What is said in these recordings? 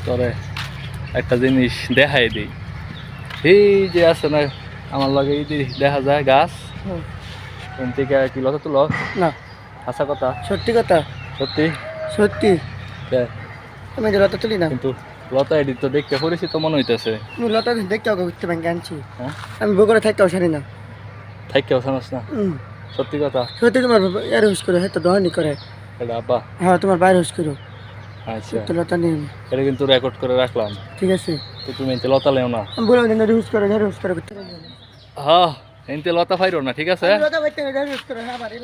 তোরে একটা জিনিস দেখাই দিই। এই যে আছে না আমার লগে এই যে দেখা যায় গাছ, এখান থেকে কি লতা তুলো না, আশা কথা সত্যি কথা, সত্যি। সত্যি। দেখ, আমি যে লতা তুলি না। কিন্তু লতা এটি তো দেখতে পরিচিত মনে হইতেছে। আমি লতা দেখতে হবে ঘুরতে ব্যাংকে আনছি। হ্যাঁ, আমি বগুড়া থাকতেও সারি না। থাইকেও জানাস না? সত্যি কথা। সত্যি তোমার এর হুস করো, হ্যাঁ তো দহনি করে। এটা আব্বা। হ্যাঁ তোমার বাইরে হুস করো। আচ্ছা, সত্যি লতা নেই আমি। এটা কিন্তু রেকর্ড করে রাখলাম। ঠিক আছে, তো তুমি এতে লতা লেও না। আমি বললাম যে হুস করো, হুস করো ঘুরতে হ্যাঁ, এতে লতা ফাইরো না, ঠিক আছে? লতা বাইতে হুস করো, হ্যাঁ বাড়ি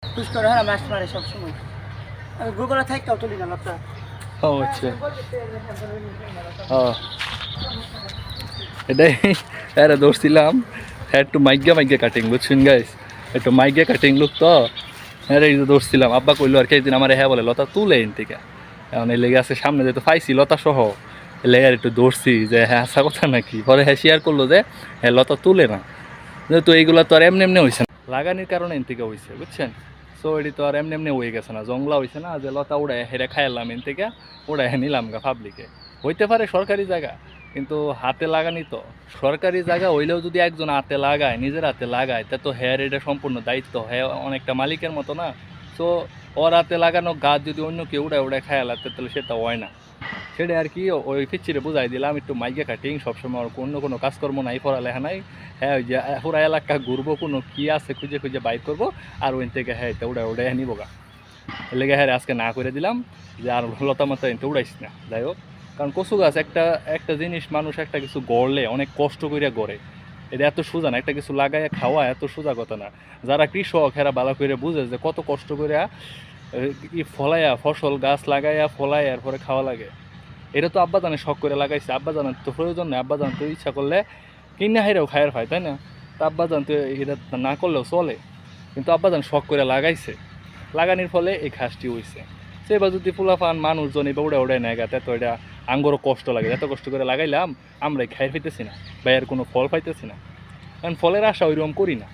হুস করো, হ্যাঁ মাছ মারে সবসময়। আমি বগুড়া থাকতেও তুলি না লতা। ও আচ্ছা, এটাই এরা ধরছিলাম। হ্যাঁ, একটু মাইগা মাইগা কাটিং, বুঝছেন গাইস? একটু মাইগা কাটিং লোক তো, হ্যাঁ এই ধরছিলাম। আব্বা কইলো আর কি একদিন আমার, হ্যাঁ বলে লতা তুলে এন থেকে। এখন এই লেগে আছে সামনে যেহেতু পাইছি লতা সহ, এই লেগে আর একটু ধরছি যে হ্যাঁ আসা কথা নাকি। পরে হ্যাঁ শেয়ার করলো যে হ্যাঁ লতা তুলে না, যেহেতু এইগুলো তো আর এমনি এমনি হয়েছে না, লাগানির কারণে এন থেকে হয়েছে, বুঝছেন? সো এটি তো আর এমনি এমনি হয়ে গেছে না, জংলা হয়েছে না যে লতা উড়ায় হেরে খাইলাম এন থেকে, উড়ায় নিলাম গা পাবলিকে। হইতে পারে সরকারি জায়গা, কিন্তু হাতে লাগানি তো। সরকারি জায়গা হইলেও যদি একজন হাতে লাগায়, নিজের হাতে লাগায়, তা তো হ্যার এটা সম্পূর্ণ দায়িত্ব, হ্যাঁ অনেকটা মালিকের মতো না। সো ওর হাতে লাগানো গাছ যদি অন্য কেউ উড়ায় উড়ায় খায়ালাতে, তাহলে সেটা হয় না। সেটা আর কি ওই পিচ্ছিরে বুঝাই দিলাম, একটু মাইকে কাটিং সবসময় ওর অন্য কোনো কাজকর্ম নাই, পড়ালেখা নাই। হ্যাঁ ওই যে পুরা এলাকা ঘুরবো, কোনো কী আছে খুঁজে খুঁজে বাইর করবো, আর ওই থেকে হ্যাঁ এটা উড়ায় উড়াই নিবো গা। এর লেগে হ্যাঁ আজকে না করে দিলাম যে আর লতা মাতা এনতে উড়াইস না। যাই হোক, কারণ কচু গাছ একটা একটা জিনিস, মানুষ একটা কিছু গড়লে অনেক কষ্ট করিয়া গড়ে। এটা এত সোজা না, একটা কিছু লাগাইয়া খাওয়া এত সোজা কথা না। যারা কৃষক এরা ভালো করে বুঝে যে কত কষ্ট করিয়া ই ফলাইয়া ফসল গাছ লাগাইয়া ফলাইয়া এরপরে খাওয়া লাগে। এটা তো আব্বা জানে শখ করে লাগাইছে, আব্বা জানার তো প্রয়োজন নেই, আব্বা জান তো ইচ্ছা করলে কিনা হাইরাও খায়ের খায়, তাই না? তা আব্বা জান তো এটা না করলেও চলে, কিন্তু আব্বা জান শখ করে লাগাইছে, লাগানির ফলে এই ঘাসটি হয়েছে। সেবার যদি ফুলাফান মানুষজন এবার উড়ে উড়ে নেয় গাতে, তো এটা আঙ্গরও কষ্ট লাগে। এত কষ্ট করে লাগাইলাম, আমরা খাই পাইতেছি না বা এর কোনো ফল পাইতেছি না, কারণ ফলের আশা ওইরকম করি না,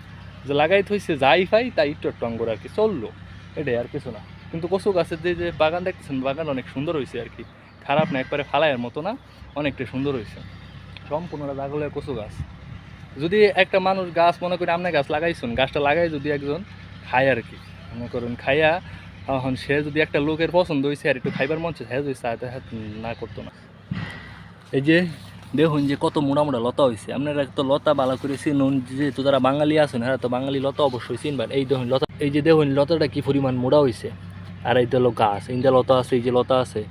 যে লাগাই থইছে যাই পাই তাই একটু একটু আঙ্গুর আর কি চললো, এটাই আর কিছু না। কিন্তু কচু গাছের যে বাগান দেখতেছেন, বাগান অনেক সুন্দর হয়েছে আর কি, খারাপ না, একবারে ফালাইয়ের মতো না, অনেকটা সুন্দর হয়েছে। সম্পূর্ণ দাগলে কচু গাছ। যদি একটা মানুষ গাছ মনে করি আপনি গাছ লাগাইছেন, গাছটা লাগাই যদি একজন খায় আর কি, মনে করুন খাইয়া, এখন সে যদি একটা লোকের পছন্দ হয়েছে আর একটু খাইবার মন চায়, হ্যাঁ যদি না করতো না। এই যে দেখুন যে কত মোড়া মোড়া লতা হয়েছে, আপনারা তো লতা বালা করে চিনুন, যেহেতু যারা বাঙালি আছেন হ্যাঁ তো বাঙালি লতা অবশ্যই চিনবেন। এই দেখুন লতা, এই যে দেখুন লতাটা কি পরিমাণ মোড়া হয়েছে। আর এই তো হলো গাছ, এই যে লতা আছে, এই যে লতা আছে,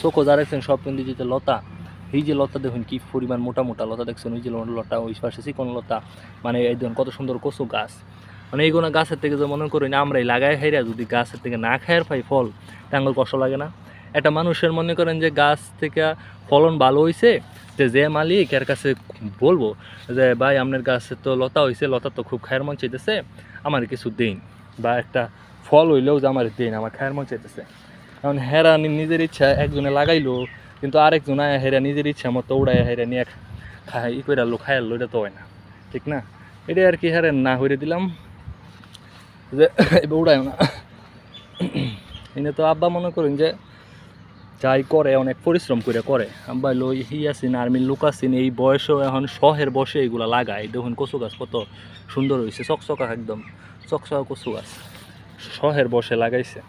চোখো যা দেখছেন সব কিন্তু যে লতা। এই যে লতা দেখুন কি পরিমাণ মোটা মোটা লতা দেখছেন, ওই যে লতা, ওই পাশে চিকন লতা, মানে এই দেখুন কত সুন্দর কচু গাছ। মানে এইগুলো গাছের থেকে যে মনে করি না আমরাই লাগাই খাইরা যদি গাছের থেকে না খাইয়ার পাই ফল, তাঙ্গল কষ্ট লাগে না? একটা মানুষের মনে করেন যে গাছ থেকে ফলন ভালো হয়েছে, যে মালিক এর কাছে বলবো যে ভাই আপনার গাছে তো লতা হয়েছে, লতা তো খুব খায়ের মন চাইতেছে, আমার কিছু দিন, বা একটা ফল হইলেও যে আমার দিন, আমার খায়ের মন চাইতেছে। কারণ হেরা নিজের ইচ্ছা একজনে লাগাইলো, কিন্তু আরেকজন হেরা নিজের ইচ্ছা মতো উড়াই হেরা নিয়ে খাই ই করে আলো খাই আলো, এটা তো হয় না, ঠিক না? এটাই আর কি, হেরে না হইরে দিলাম যে এবার উড়ায় না। এনে তো আব্বা মনে করেন যে যাই করে অনেক পরিশ্রম করে করে। আব্বা লই আছেন আর্মির লোক আছেন, এই বয়সেও এখন শহের বসে এগুলো লাগায়। দেখুন কচু গাছ কত সুন্দর হয়েছে, চকচকা একদম চকচকা কচু গাছ শহের বসে লাগাইছে।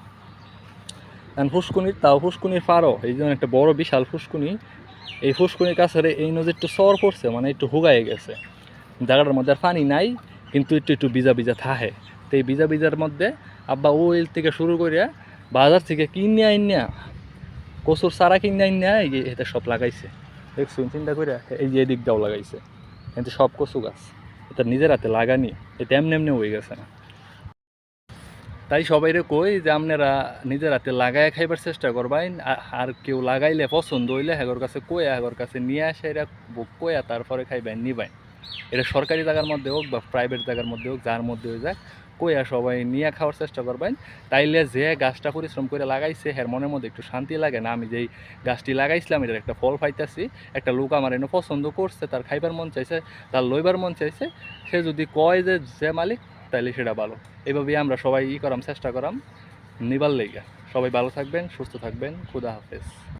এখন ফুসকুনির, তাও ফুসকুনির পারও এই জন্য একটা বড় বিশাল ফুসকুনি, এই ফুসকুনির কাছে এই নদী একটু সর পড়ছে, মানে একটু হুগায়ে গেছে, জায়গাটার মধ্যে আর পানি নাই, কিন্তু একটু একটু ভিজা ভিজা থাকে। তো এই ভিজা ভিজার মধ্যে আব্বা ওইল থেকে শুরু করিয়া বাজার থেকে কিনে আইনা, কচুর চারা কিনে আইনা এই যে এটা সব লাগাইছে। দেখছুন চিন্তা করিয়া, এই যে এদিক দাও লাগাইছে, কিন্তু সব কচু গাছ এটা নিজের হাতে লাগানি, এটা এমনি এমনি হয়ে গেছে না। তাই সবাইরে কই যে আপনারা নিজের হাতে লাগাই খাইবার চেষ্টা করবেন, আর কেউ লাগাইলে পছন্দ হইলে হ্যাগর কাছে কইয়া হ্যাগর কাছে নিয়ে আসে এরা কইয়া তারপরে খাইবেন নিবেন। এটা সরকারি জায়গার মধ্যে হোক বা প্রাইভেট জায়গার মধ্যে হোক, যার মধ্যে হয়ে যাক, কইয়া সবাই নিয়ে খাওয়ার চেষ্টা করবেন। তাইলে যে গাছটা পরিশ্রম করে লাগাইছে হ্যার মনের মধ্যে একটু শান্তি লাগে না, আমি যেই গাছটি লাগাইছিলাম এটার একটা ফল পাইতেছি, একটা লোক আমার এনে পছন্দ করছে, তার খাইবার মন চাইছে, তার লইবার মন চাইছে, সে যদি কয় যে মালিক, তাইলে সেটা ভালো। এইভাবেই আমরা সবাই করাম চেষ্টা করাম নিবার লেগে। সবাই ভালো থাকবেন, সুস্থ থাকবেন, খুদা হাফেজ।